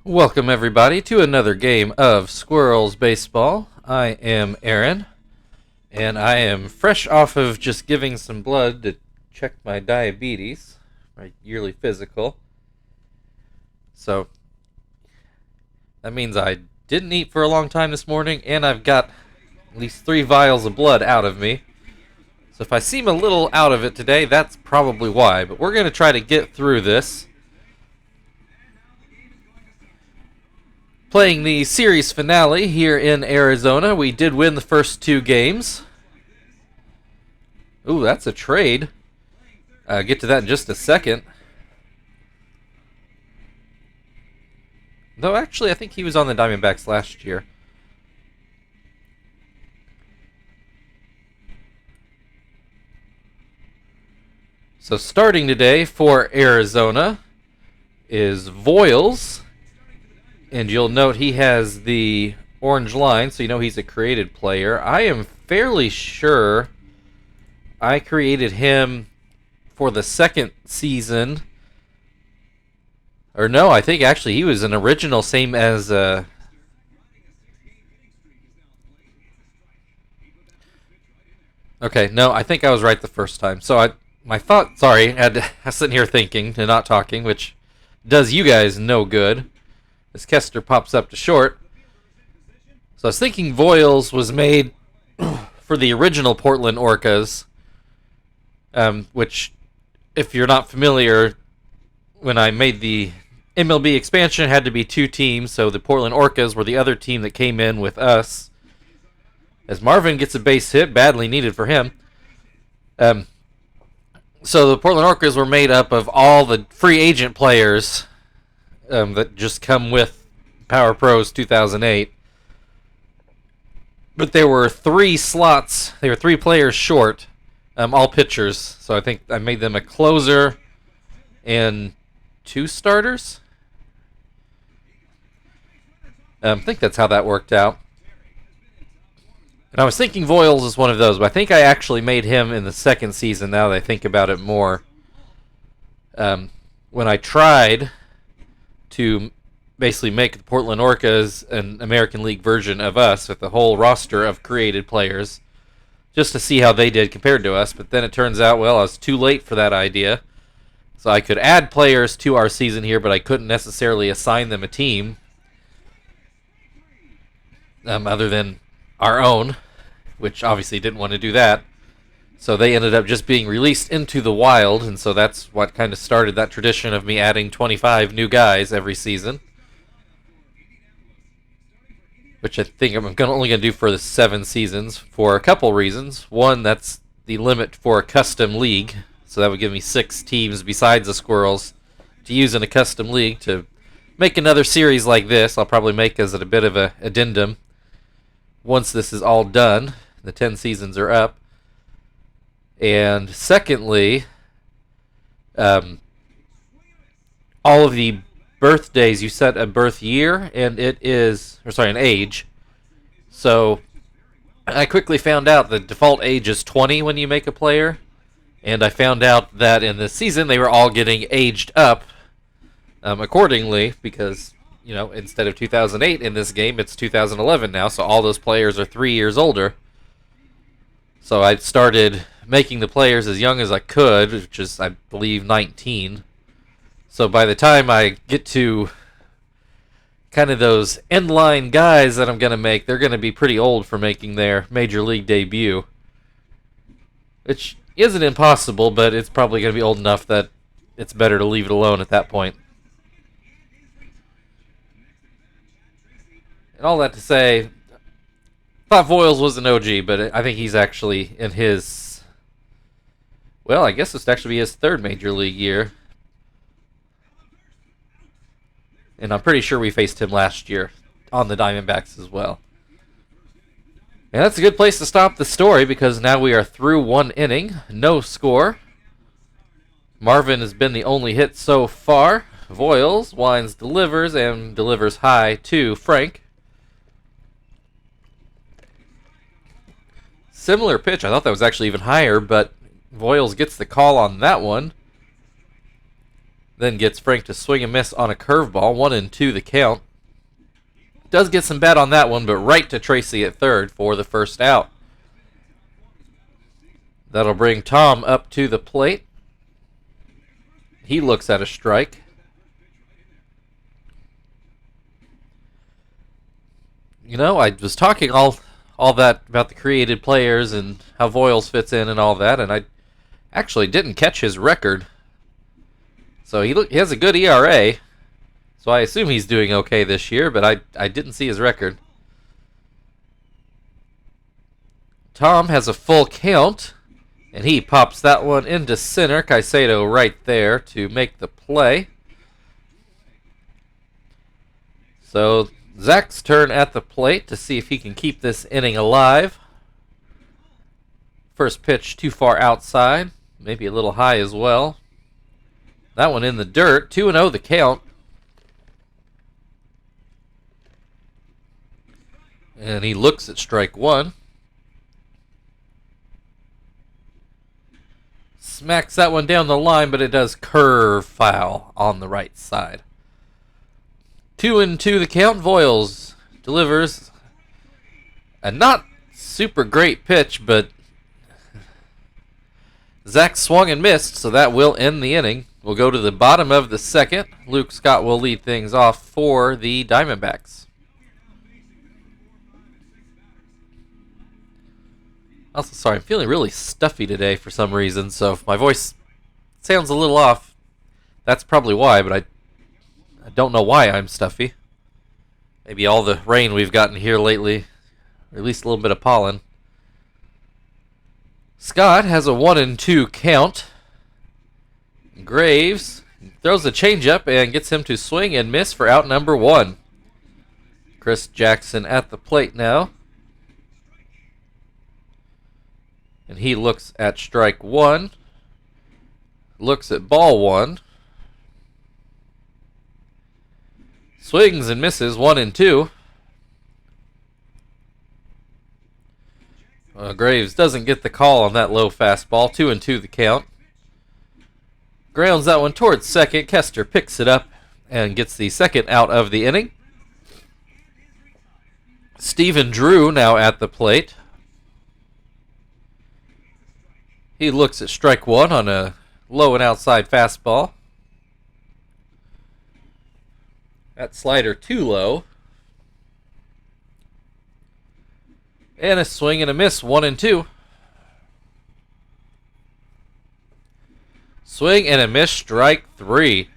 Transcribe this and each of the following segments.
Welcome, everybody, to another game of Squirrels Baseball. I am Aaron, and I am fresh off of just giving some blood to check my diabetes, my yearly physical. So, that means I didn't eat for a long time this morning, and I've got at least 3 vials of blood out of me. So if I seem a little out of it today, that's probably why. But we're going to try to get through this. Playing the series finale here in Arizona. We did win the first 2 games. Ooh, that's a trade. Get to that in just a second. Though, actually, I think he was on the Diamondbacks last year. So starting today for Arizona is Voiles. And you'll note he has the orange line, so you know he's a created player. I am fairly sure I created him for the second season. Or no, I think actually he was an original, same as... Okay, no, I think I was right the first time. So my thought, sorry, I was sitting here thinking and not talking, which does you guys no good. As Kester pops up to short. So I was thinking Voiles was made for the original Portland Orcas, which, if you're not familiar, when I made the MLB expansion, it had to be 2 teams, so the Portland Orcas were the other team that came in with us. As Marvin gets a base hit, badly needed for him. So the Portland Orcas were made up of all the free agent players that just come with PowerPros 2008. But there were 3 slots. They were 3 players short, all pitchers. So I think I made them a closer and 2 starters. I think that's how that worked out. And I was thinking Voiles is one of those, but I think I actually made him in the second season now that I think about it more. When I tried to basically make the Portland Orcas an American League version of us with the whole roster of created players, just to see how they did compared to us. But then it turns out, well, I was too late for that idea. So I could add players to our season here, but I couldn't necessarily assign them a team other than our own, which obviously didn't want to do that. So they ended up just being released into the wild, and so that's what kind of started that tradition of me adding 25 new guys every season. Which I think I'm only going to do for the 7 seasons for a couple reasons. One, that's the limit for a custom league, so that would give me 6 teams besides the Squirrels to use in a custom league to make another series like this. I'll probably make as a bit of an addendum once this is all done. The 10 seasons are up. And secondly, all of the birthdays, you set a birth year, and an age. So I quickly found out the default age is 20 when you make a player. And I found out that in this season they were all getting aged up accordingly because, you know, instead of 2008 in this game, it's 2011 now, so all those players are 3 years older. So I started making the players as young as I could, which is, I believe, 19. So by the time I get to kind of those end-line guys that I'm going to make, they're going to be pretty old for making their major league debut. Which isn't impossible, but it's probably going to be old enough that it's better to leave it alone at that point. And all that to say, I thought Voiles was an OG, but I think he's actually in his... Well, I guess this would actually be his 3rd major league year. And I'm pretty sure we faced him last year on the Diamondbacks as well. And that's a good place to stop the story because now we are through 1 inning. No score. Marvin has been the only hit so far. Voiles winds, delivers, and delivers high to Frank. Similar pitch. I thought that was actually even higher, but Voiles gets the call on that one. Then gets Frank to swing and miss on a curveball. 1-2 the count. Does get some bat on that one, but right to Tracy at third for the first out. That'll bring Tom up to the plate. He looks at a strike. You know, I was talking all that about the created players and how Voiles fits in and all that, and I actually didn't catch his record. So he has a good ERA, so I assume he's doing okay this year, but I didn't see his record. Tom has a full count, and he pops that one into center. Caicedo right there to make the play. So Zach's turn at the plate to see if he can keep this inning alive. First pitch too far outside, maybe a little high as well. That one in the dirt. 2-0 the count. And he looks at strike one. Smacks that one down the line, but it does curve foul on the right side. 2-2 the count. Voiles delivers a not super great pitch, but Zach swung and missed, so that will end the inning. We'll go to the bottom of the second. Luke Scott will lead things off for the Diamondbacks. Also, sorry, I'm feeling really stuffy today for some reason, so if my voice sounds a little off, that's probably why, but I don't know why I'm stuffy. Maybe all the rain we've gotten here lately, or at least a little bit of pollen. Scott has a 1-2 count. Graves throws a changeup and gets him to swing and miss for out number one. Chris Jackson at the plate now. And he looks at strike one. Looks at ball one. Swings and misses 1-2. Graves doesn't get the call on that low fastball. 2-2 the count. Grounds that one towards second. Kester picks it up and gets the second out of the inning. Stephen Drew now at the plate. He looks at strike one on a low and outside fastball. That slider too low. And a swing and a miss, 1-2. Swing and a miss, strike three.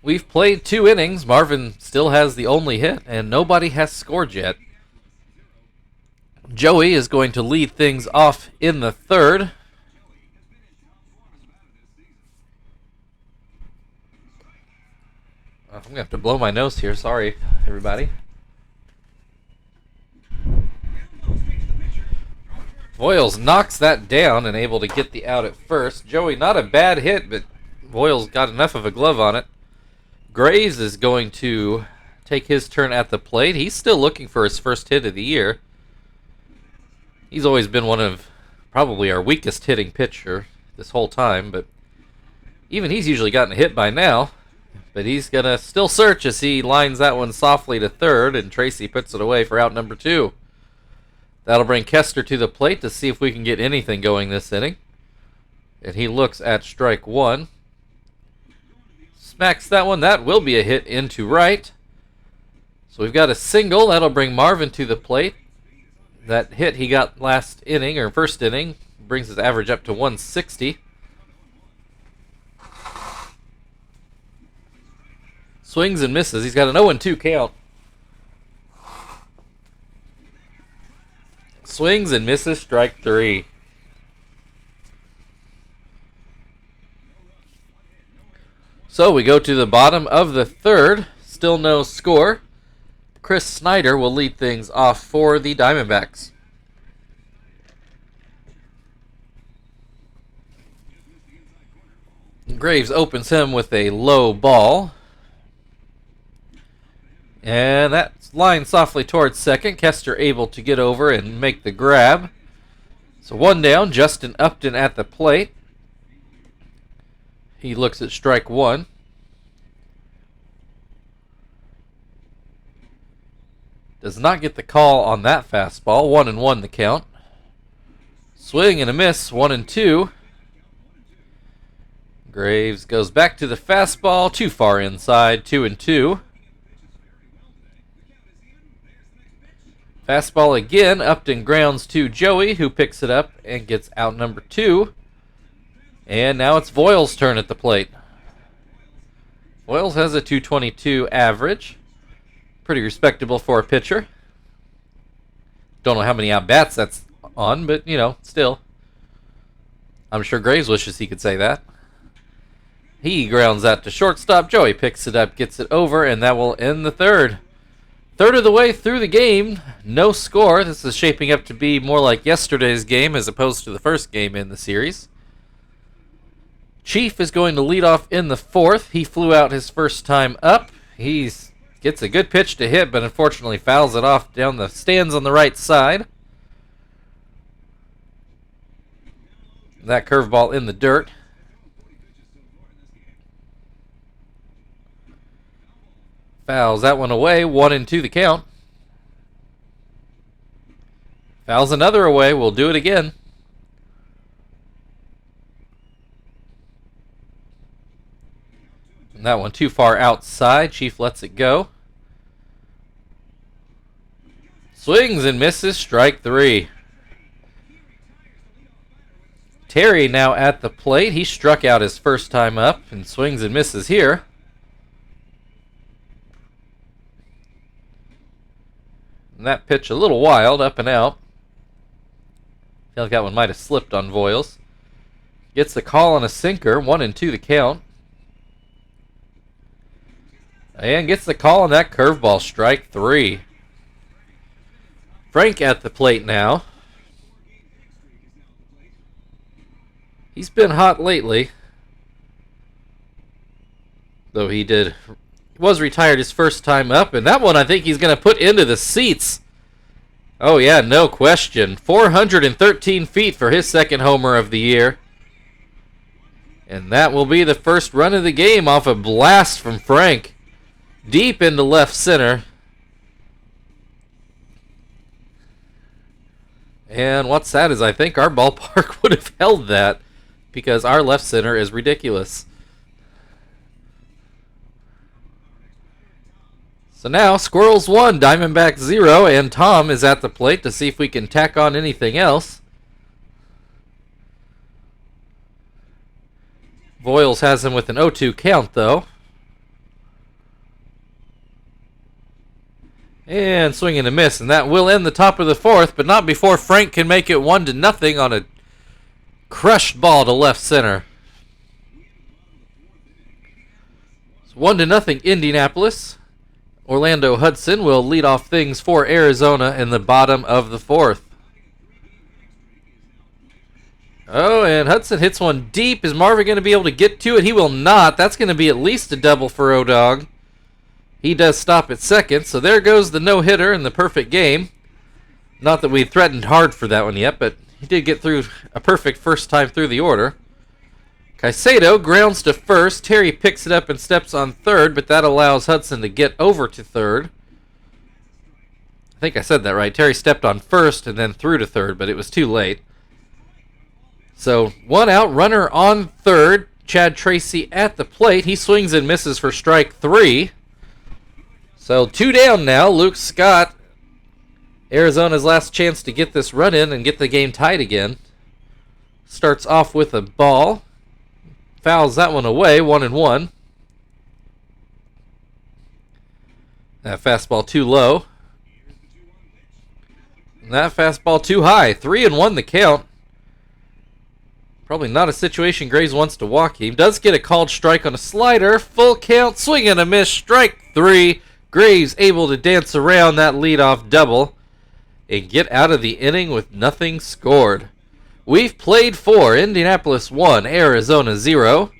We've played 2 innings. Marvin still has the only hit, and nobody has scored yet. Joey is going to lead things off in the third. I'm going to have to blow my nose here. Sorry, everybody. Voiles knocks that down and able to get the out at first. Joey, not a bad hit, but Voiles got enough of a glove on it. Graves is going to take his turn at the plate. He's still looking for his first hit of the year. He's always been one of probably our weakest hitting pitcher this whole time, but even he's usually gotten a hit by now. But he's going to still search as he lines that one softly to third, and Tracy puts it away for out number 2. That'll bring Kester to the plate to see if we can get anything going this inning. And he looks at strike one. Smacks that one. That will be a hit into right. So we've got a single. That'll bring Marvin to the plate. That hit he got last inning, or first inning, brings his average up to 160. Swings and misses. He's got an 0-2 count. Swings and misses, strike three. So we go to the bottom of the third. Still no score. Chris Snyder will lead things off for the Diamondbacks. Graves opens him with a low ball. And that's lined softly towards second. Kester able to get over and make the grab. So one down, Justin Upton at the plate. He looks at strike one. Does not get the call on that fastball. 1-1 the count. Swing and a miss, 1-2. Graves goes back to the fastball, too far inside, 2-2. Fastball again, Upton grounds to Joey, who picks it up and gets out number 2. And now it's Voiles' turn at the plate. Voiles has a 222 average. Pretty respectable for a pitcher. Don't know how many at-bats that's on, but, still. I'm sure Graves wishes he could say that. He grounds out to shortstop. Joey picks it up, gets it over, and that will end the third. Third of the way through the game, no score. This is shaping up to be more like yesterday's game as opposed to the first game in the series. Chief is going to lead off in the fourth. He flew out his first time up. He gets a good pitch to hit, but unfortunately fouls it off down the stands on the right side. That curveball in the dirt. Fouls that one away, 1-2 the count. Fouls another away, we'll do it again. And that one too far outside, Chief lets it go. Swings and misses, strike 3. Terry now at the plate. He struck out his first time up and swings and misses here. And that pitch a little wild, up and out. I feel like that one might have slipped on Voiles. Gets the call on a sinker, 1-2 the count. And gets the call on that curveball, strike 3. Frank at the plate now. He's been hot lately. Though he was retired his first time up, and that one I think he's going to put into the seats. Oh yeah, no question. 413 feet for his second homer of the year. And that will be the first run of the game off a blast from Frank. Deep into left center. And what's sad is I think our ballpark would have held that because our left center is ridiculous. So now, Squirrels 1, Diamondbacks 0, and Tom is at the plate to see if we can tack on anything else. Voiles has him with an 0-2 count, though. And swing and a miss, and that will end the top of the fourth, but not before Frank can make it 1-0 on a crushed ball to left center. It's 1-0 Indianapolis. Orlando Hudson will lead off things for Arizona in the bottom of the fourth. Oh, and Hudson hits one deep. Is Marvin going to be able to get to it? He will not. That's going to be at least a double for O-Dog. He does stop at second, so there goes the no-hitter in the perfect game. Not that we threatened hard for that one yet, but he did get through a perfect first time through the order. Caicedo grounds to first. Terry picks it up and steps on third, but that allows Hudson to get over to third. I think I said that right. Terry stepped on first and then through to third, but it was too late. So, one out, runner on third. Chad Tracy at the plate. He swings and misses for strike 3. So, 2 down now. Luke Scott, Arizona's last chance to get this run in and get the game tied again. Starts off with a ball. Fouls that one away, 1-1. That fastball too low. And that fastball too high. 3-1 the count. Probably not a situation Graves wants to walk. He does get a called strike on a slider. Full count, swing and a miss, strike 3. Graves able to dance around that leadoff double and get out of the inning with nothing scored. We've played 4, Indianapolis 1, Arizona 0.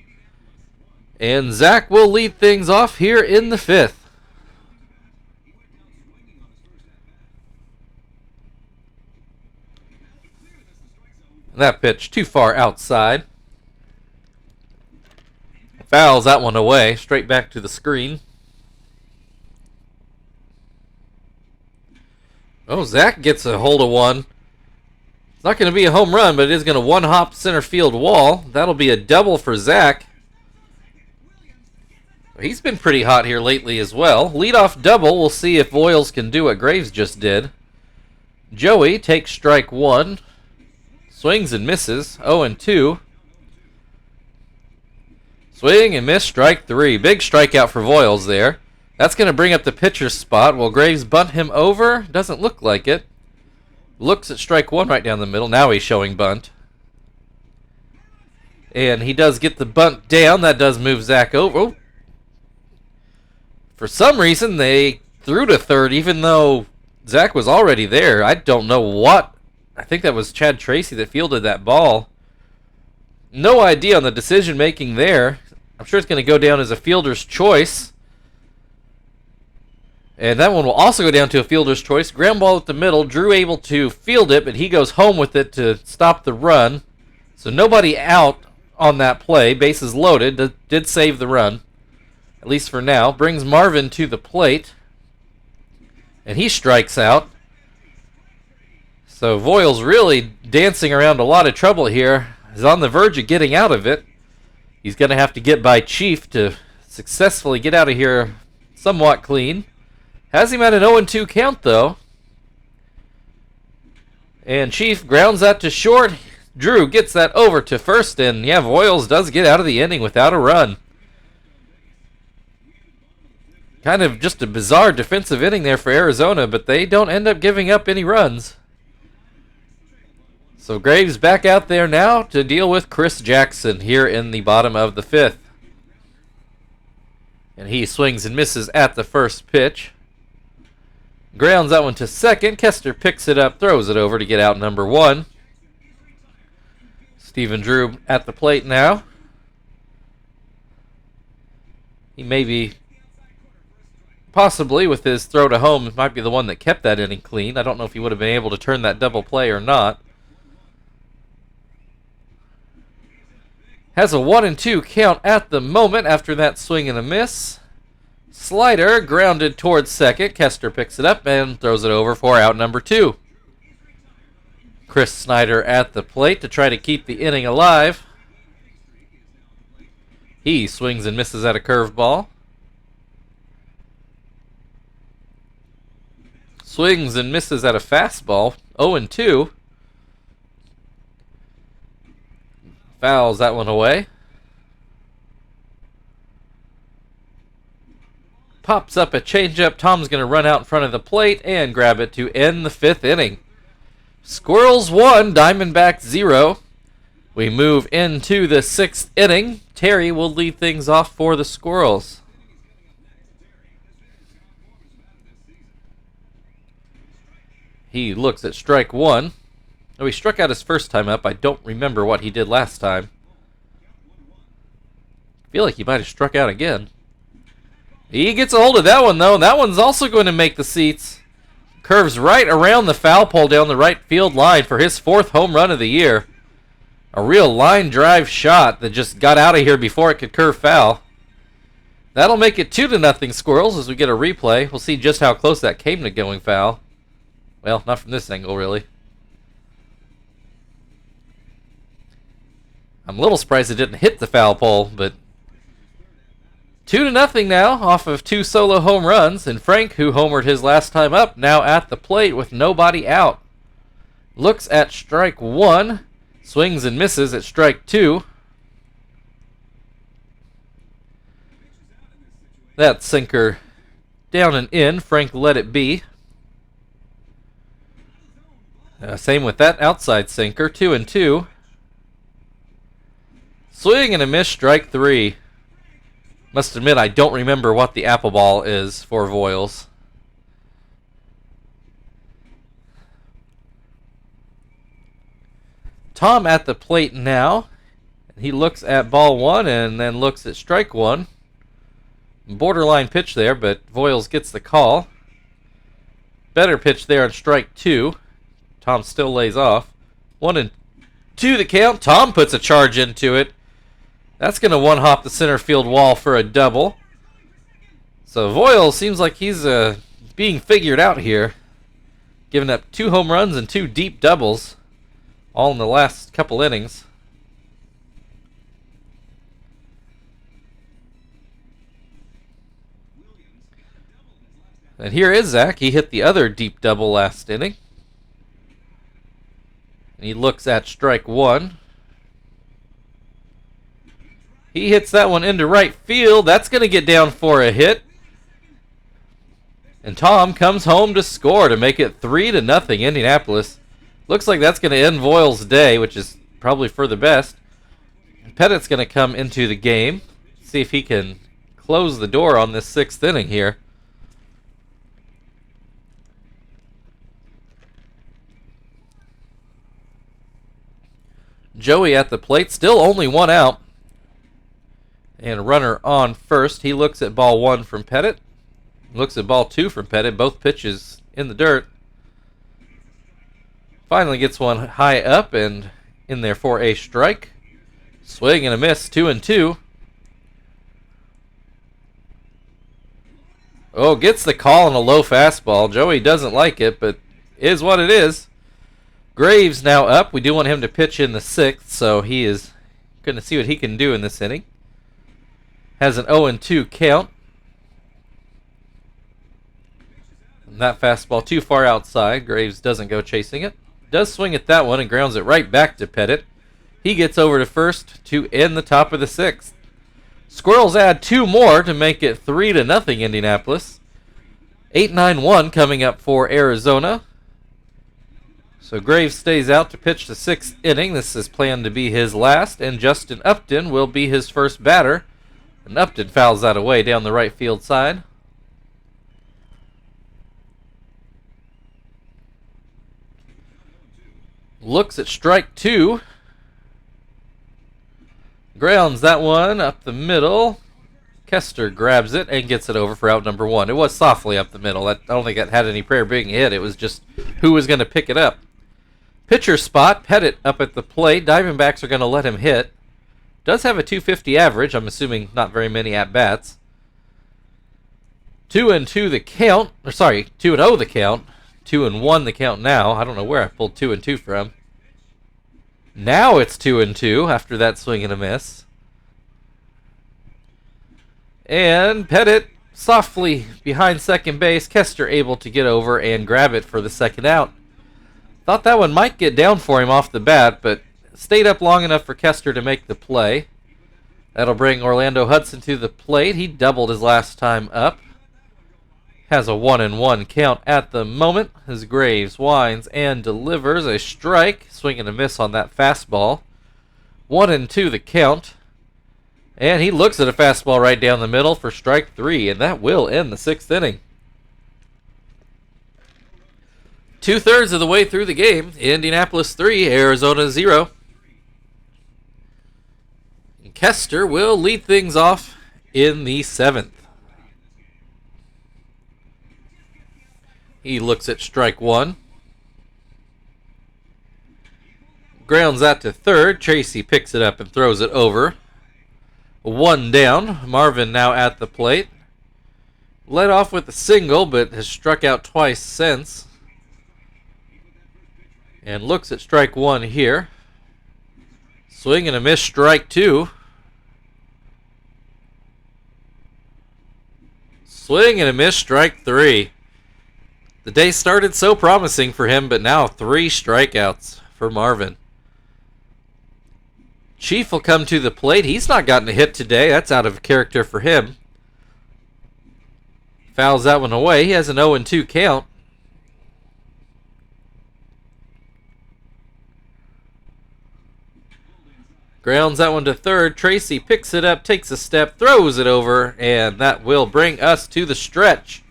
And Zach will lead things off here in the 5th. That pitch too far outside. Fouls that one away, straight back to the screen. Oh, Zach gets a hold of one. It's not going to be a home run, but it is going to one-hop center field wall. That'll be a double for Zach. He's been pretty hot here lately as well. Leadoff double. We'll see if Voiles can do what Graves just did. Joey takes strike one. Swings and misses. 0-2. Swing and miss, strike three. Big strikeout for Voiles there. That's going to bring up the pitcher's spot. Will Graves bunt him over? Doesn't look like it. Looks at strike one right down the middle. Now he's showing bunt. And he does get the bunt down. That does move Zach over. Oh. For some reason, they threw to third, even though Zach was already there. I don't know what. I think that was Chad Tracy that fielded that ball. No idea on the decision-making there. I'm sure it's going to go down as a fielder's choice. And that one will also go down to a fielder's choice. Ground ball at the middle. Drew able to field it, but he goes home with it to stop the run. So nobody out on that play. Bases loaded. Did save the run, at least for now. Brings Marvin to the plate. And he strikes out. So Voiles really dancing around a lot of trouble here. He's on the verge of getting out of it. He's going to have to get by Chief to successfully get out of here somewhat clean. Has him at an 0-2 count, though. And Chief grounds that to short. Drew gets that over to first, and yeah, Voiles does get out of the inning without a run. Kind of just a bizarre defensive inning there for Arizona, but they don't end up giving up any runs. So Graves back out there now to deal with Chris Jackson here in the bottom of the fifth. And he swings and misses at the first pitch. Grounds that one to second. Kester picks it up, throws it over to get out number one. Stephen Drew at the plate now. He may be, possibly with his throw to home, might be the one that kept that inning clean. I don't know if he would have been able to turn that double play or not. Has a 1-2 count at the moment after that swing and a miss. Slider grounded towards second. Kester picks it up and throws it over for out number two. Chris Snyder at the plate to try to keep the inning alive. He swings and misses at a curveball. Swings and misses at a fastball. 0-2. Fouls that one away. Pops up a changeup. Tom's going to run out in front of the plate and grab it to end the fifth inning. Squirrels 1, Diamondbacks 0. We move into the sixth inning. Terry will lead things off for the Squirrels. He looks at strike one. Oh, he struck out his first time up. I don't remember what he did last time. I feel like he might have struck out again. He gets a hold of that one, though. That one's also going to make the seats. Curves right around the foul pole down the right field line for his fourth home run of the year. A real line drive shot that just got out of here before it could curve foul. That'll make it 2-0 Squirrels as we get a replay. We'll see just how close that came to going foul. Well, not from this angle, really. I'm a little surprised it didn't hit the foul pole, but 2-0 now off of two solo home runs, and Frank, who homered his last time up, now at the plate with nobody out. Looks at strike one, swings and misses at strike two. That sinker down and in. Frank let it be. Same with that outside sinker, 2-2. Swing and a miss, strike three. Must admit, I don't remember what the apple ball is for Voiles. Tom at the plate now. He looks at ball one and then looks at strike one. Borderline pitch there, but Voiles gets the call. Better pitch there on strike two. Tom still lays off. 1-2 2 the count. Tom puts a charge into it. That's going to one-hop the center field wall for a double. So Voyle seems like he's being figured out here. Giving up 2 home runs and 2 deep doubles, all in the last couple innings. And here is Zach. He hit the other deep double last inning. And he looks at strike 1. He hits that one into right field. That's going to get down for a hit. And Tom comes home to score to make it 3-0 Indianapolis. Looks like that's going to end Voile's day, which is probably for the best. And Pettit's going to come into the game. See if he can close the door on this 6th inning here. Joey at the plate, still only 1 out. And a runner on first. He looks at ball 1 from Pettit. Looks at ball 2 from Pettit. Both pitches in the dirt. Finally gets one high up and in there for a strike. Swing and a miss, 2-2. Oh, gets the call on a low fastball. Joey doesn't like it, but is what it is. Graves now up. We do want him to pitch in the 6th, so he is going to see what he can do in this inning. Has an 0-2 count. And that fastball too far outside. Graves doesn't go chasing it. Does swing at that one and grounds it right back to Pettit. He gets over to first to end the top of the 6th. Squirrels add 2 more to make it 3-0 Indianapolis. 8-9-1 coming up for Arizona. So Graves stays out to pitch the 6th inning. This is planned to be his last, and Justin Upton will be his first batter. And Upton fouls that away down the right field side. Looks at strike 2. Grounds that one up the middle. Kester grabs it and gets it over for out number 1. It was softly up the middle. I don't think it had any prayer being hit. It was just who was going to pick it up. Pitcher spot, Pettit up at the plate. Diamondbacks are going to let him hit. Does have a 250 average. I'm assuming not very many at-bats. 2-2 the count. Or sorry, 2-0 the count. 2-1 the count now. I don't know where I pulled 2-2 from. Now it's 2-2 after that swing and a miss. And Pettit softly behind second base. Kester able to get over and grab it for the 2nd out. Thought that one might get down for him off the bat, but stayed up long enough for Kester to make the play. That'll bring Orlando Hudson to the plate. He doubled his last time up. Has a 1-1 count at the moment as Graves winds and delivers a strike. Swing and a miss on that fastball. 1-2 the count. And he looks at a fastball right down the middle for strike 3, and that will end the 6th inning. 2/3 of the way through the game. Indianapolis 3, Arizona 0. And Kester will lead things off in the 7th. He looks at strike 1. Grounds that to 3rd. Tracy picks it up and throws it over. 1 down. Marvin now at the plate. Led off with a single, but has struck out twice since. And looks at strike 1 here. Swing and a miss, strike 2. Swing and a miss, strike 3. The day started so promising for him, but now 3 strikeouts for Marvin. Chief will come to the plate. He's not gotten a hit today. That's out of character for him. Fouls that one away. He has an 0-2 count. Grounds that one to 3rd. Tracy picks it up, takes a step, throws it over, and that will bring us to the stretch.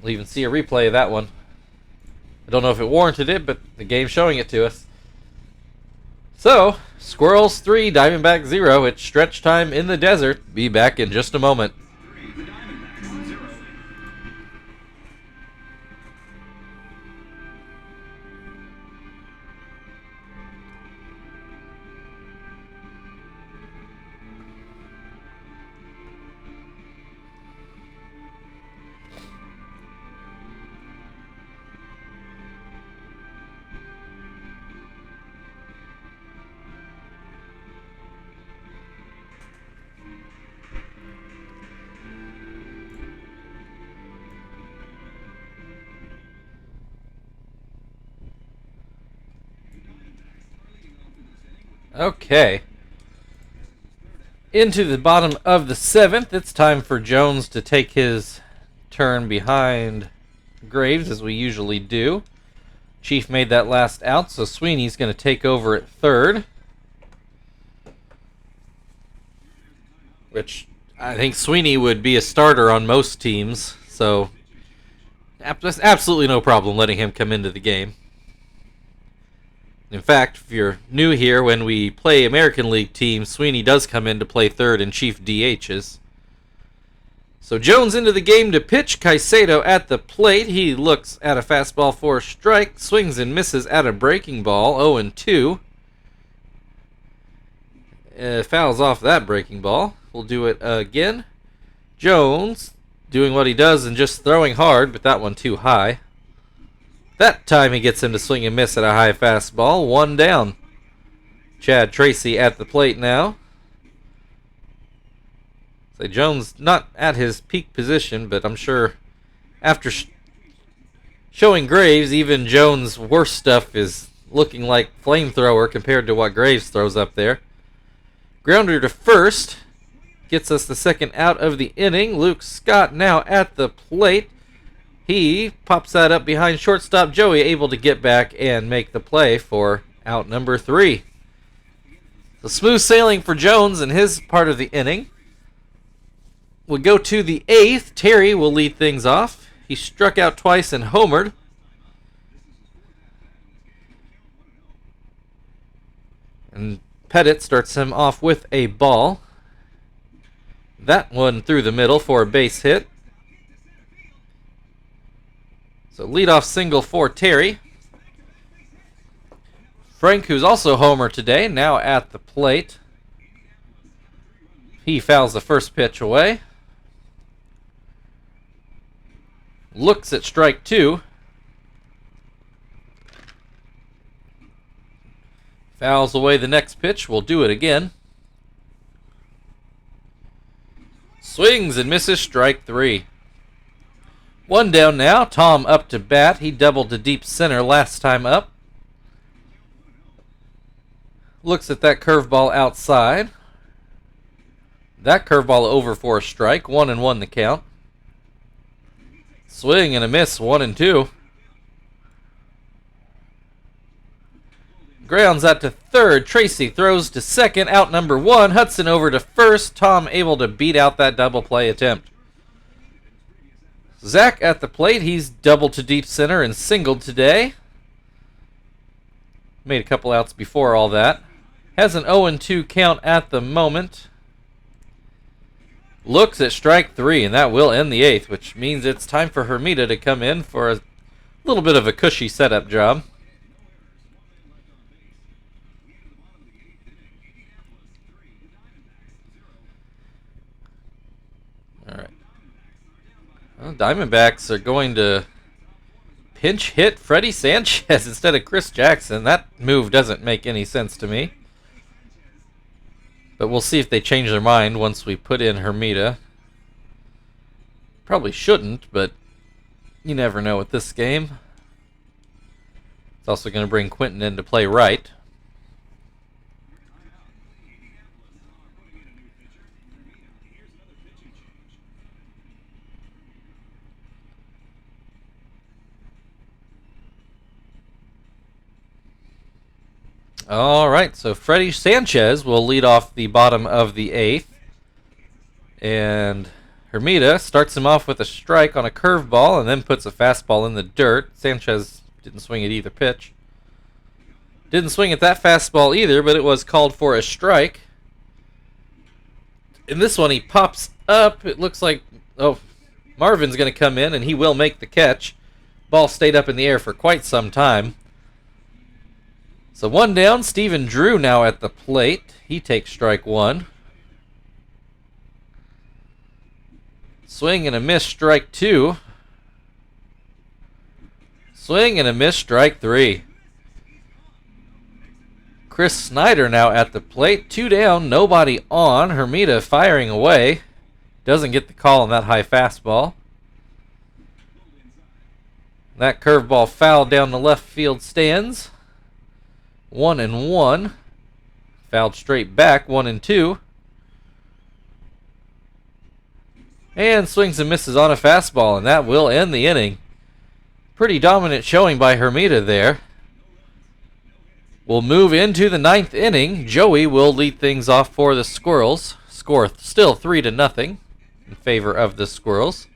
We'll even see a replay of that one. I don't know if it warranted it, but the game's showing it to us. So, Squirrels 3, Diamondback 0. It's stretch time in the desert. Be back in just a moment. Okay. Into the bottom of the 7th, it's time for Jones to take his turn behind Graves, as we usually do. Chief made that last out, so Sweeney's going to take over at third. Which I think Sweeney would be a starter on most teams, so there's absolutely no problem letting him come into the game. In fact, if you're new here, when we play American League teams, Sweeney does come in to play third and Chief DHs. So Jones into the game to pitch. Caicedo at the plate. He looks at a fastball for a strike. Swings and misses at a breaking ball. 0-2. Fouls off that breaking ball. We'll do it again. Jones doing what he does and just throwing hard, but that one too high. That time he gets him to swing and miss at a high fastball. 1 down. Chad Tracy at the plate now. So Jones not at his peak position, but I'm sure after showing Graves, even Jones' worst stuff is looking like flamethrower compared to what Graves throws up there. Grounder to first. Gets us the second out of the inning. Luke Scott now at the plate. He pops that up behind shortstop Joey, able to get back and make the play for out number 3. So smooth sailing for Jones in his part of the inning. We'll go to the 8th. Terry will lead things off. He struck out twice and homered. And Pettit starts him off with a ball. That one through the middle for a base hit. So leadoff single for Terry. Frank, who's also homer today, now at the plate. He fouls the first pitch away. Looks at strike 2. Fouls away the next pitch. We'll do it again. Swings and misses, strike 3. 1 down now. Tom up to bat. He doubled to deep center last time up. Looks at that curveball outside. That curveball over for a strike. 1-1 the count. Swing and a miss. 1-2. Grounds out to third. Tracy throws to second. Out number 1. Hudson over to first. Tom able to beat out that double play attempt. Zach at the plate. He's doubled to deep center and singled today. Made a couple outs before all that. Has an 0-2 count at the moment. Looks at strike 3, and that will end the 8th, which means it's time for Hermida to come in for a little bit of a cushy setup job. All right. Well, Diamondbacks are going to pinch hit Freddie Sanchez instead of Chris Jackson. That move doesn't make any sense to me. But we'll see if they change their mind once we put in Hermida. Probably shouldn't, but you never know with this game. It's also going to bring Quentin in to play right. All right, so Freddie Sanchez will lead off the bottom of the 8th. And Hermida starts him off with a strike on a curveball and then puts a fastball in the dirt. Sanchez didn't swing at either pitch. Didn't swing at that fastball either, but it was called for a strike. In this one, he pops up. It looks like, Marvin's going to come in, and he will make the catch. Ball stayed up in the air for quite some time. So 1 down. Stephen Drew now at the plate. He takes strike 1. Swing and a miss, strike 2. Swing and a miss, strike 3. Chris Snyder now at the plate. 2 down, nobody on. Hermida firing away. Doesn't get the call on that high fastball. That curveball fouled down the left field stands. 1-1. Fouled straight back, 1-2. And swings and misses on a fastball, and that will end the inning. Pretty dominant showing by Hermida there. We'll move into the 9th inning. Joey will lead things off for the Squirrels. Score still 3-0 in favor of the Squirrels.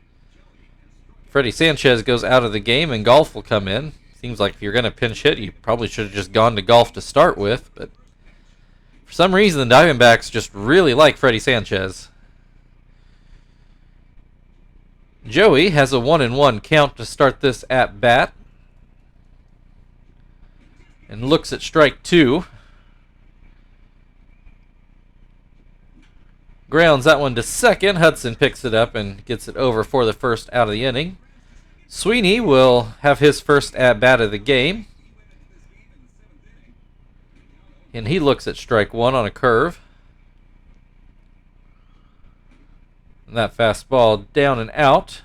Freddie Sanchez goes out of the game, and Golf will come in. Seems like if you're going to pinch hit, you probably should have just gone to Golf to start with, but for some reason, the Diamondbacks just really like Freddie Sanchez. Joey has a 1-1 count to start this at bat. And looks at strike 2. Grounds that one to second. Hudson picks it up and gets it over for the first out of the inning. Sweeney will have his first at bat of the game. And he looks at strike 1 on a curve. And that fastball down and out.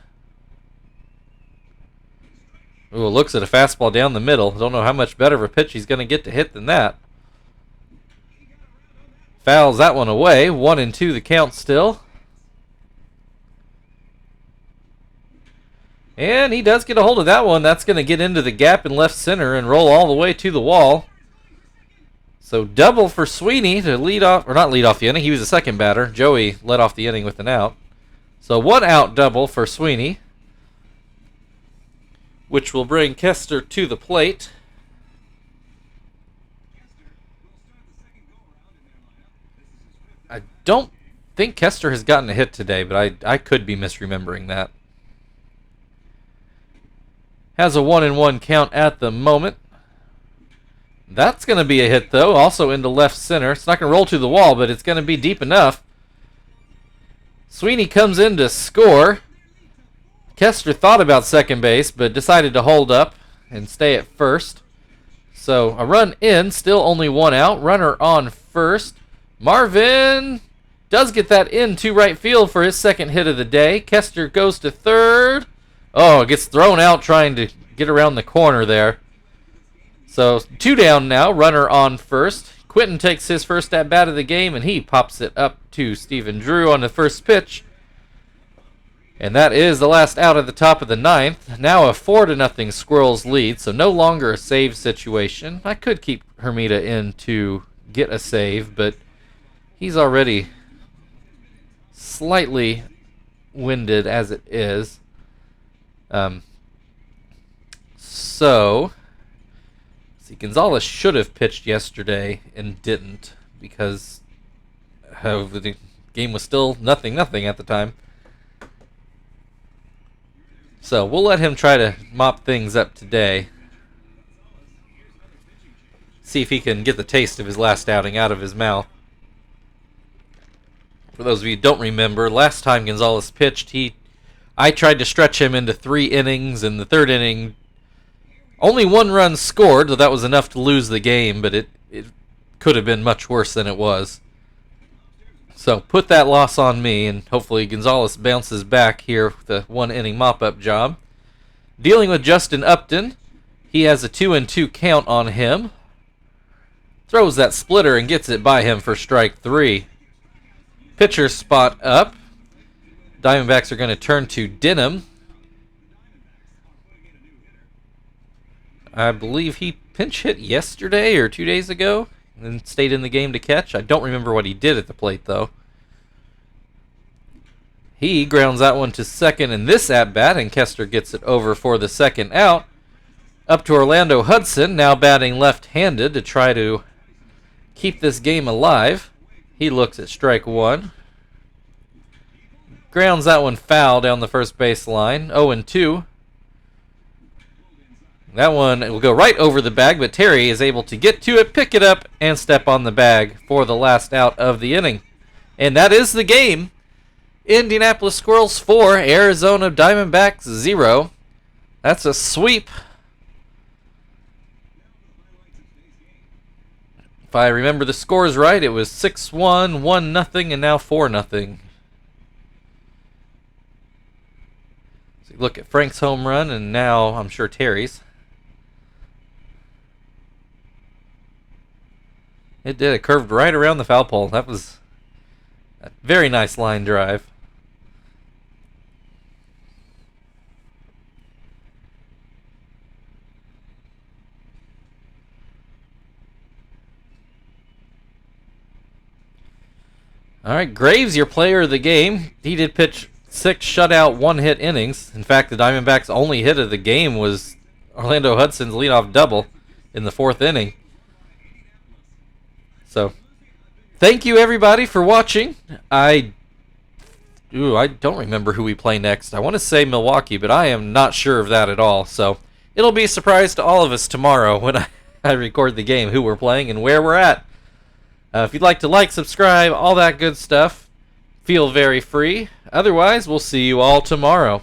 Ooh, looks at a fastball down the middle. Don't know how much better of a pitch he's going to get to hit than that. Fouls that one away. 1-2 the count still. And he does get a hold of that one. That's going to get into the gap in left center and roll all the way to the wall. So double for Sweeney to lead off, or not lead off the inning. He was the second batter. Joey led off the inning with an out. So 1 out double for Sweeney, which will bring Kester to the plate. I don't think Kester has gotten a hit today, but I could be misremembering that. Has a 1-1 count at the moment. That's going to be a hit, though, also into left center. It's not going to roll to the wall, but it's going to be deep enough. Sweeney comes in to score. Kester thought about second base, but decided to hold up and stay at first. So a run in, still only 1 out. Runner on first. Marvin does get that into right field for his second hit of the day. Kester goes to third. Oh, gets thrown out trying to get around the corner there. So 2 down now, runner on first. Quentin takes his first at bat of the game, and he pops it up to Stephen Drew on the first pitch. And that is the last out at the top of the 9th. Now a 4-0 Squirrels lead, so no longer a save situation. I could keep Hermida in to get a save, but he's already slightly winded as it is. See, Gonzalez should have pitched yesterday and didn't because the game was still 0-0 at the time. So we'll let him try to mop things up today. See if he can get the taste of his last outing out of his mouth. For those of you who don't remember, last time Gonzalez pitched, I tried to stretch him into 3 innings. In the 3rd inning, only 1 run scored, so that was enough to lose the game, but it could have been much worse than it was. So put that loss on me, and hopefully Gonzalez bounces back here with a 1-inning mop-up job. Dealing with Justin Upton, he has a 2-2 count on him. Throws that splitter and gets it by him for strike 3. Pitcher spot up. Diamondbacks are going to turn to Denham. I believe he pinch hit yesterday or 2 days ago and stayed in the game to catch. I don't remember what he did at the plate, though. He grounds that one to second in this at-bat, and Kester gets it over for the second out. Up to Orlando Hudson, now batting left-handed to try to keep this game alive. He looks at strike 1. Grounds that one foul down the first base line. 0-2. That one will go right over the bag, but Terry is able to get to it, pick it up, and step on the bag for the last out of the inning. And that is the game. Indianapolis Squirrels 4, Arizona Diamondbacks 0. That's a sweep. If I remember the scores right, it was 6-1, 1-0, and now 4-0. So look at Frank's home run, and now I'm sure Terry's. It did. It curved right around the foul pole. That was a very nice line drive. All right, Graves, your player of the game. He did pitch 6 shutout, 1-hit innings. In fact, the Diamondbacks' only hit of the game was Orlando Hudson's leadoff double in the 4th inning. So, thank you everybody for watching. I don't remember who we play next. I want to say Milwaukee, but I am not sure of that at all. So, it'll be a surprise to all of us tomorrow when I record the game, who we're playing and where we're at. If you'd like to like, subscribe, all that good stuff, feel very free. Otherwise, we'll see you all tomorrow.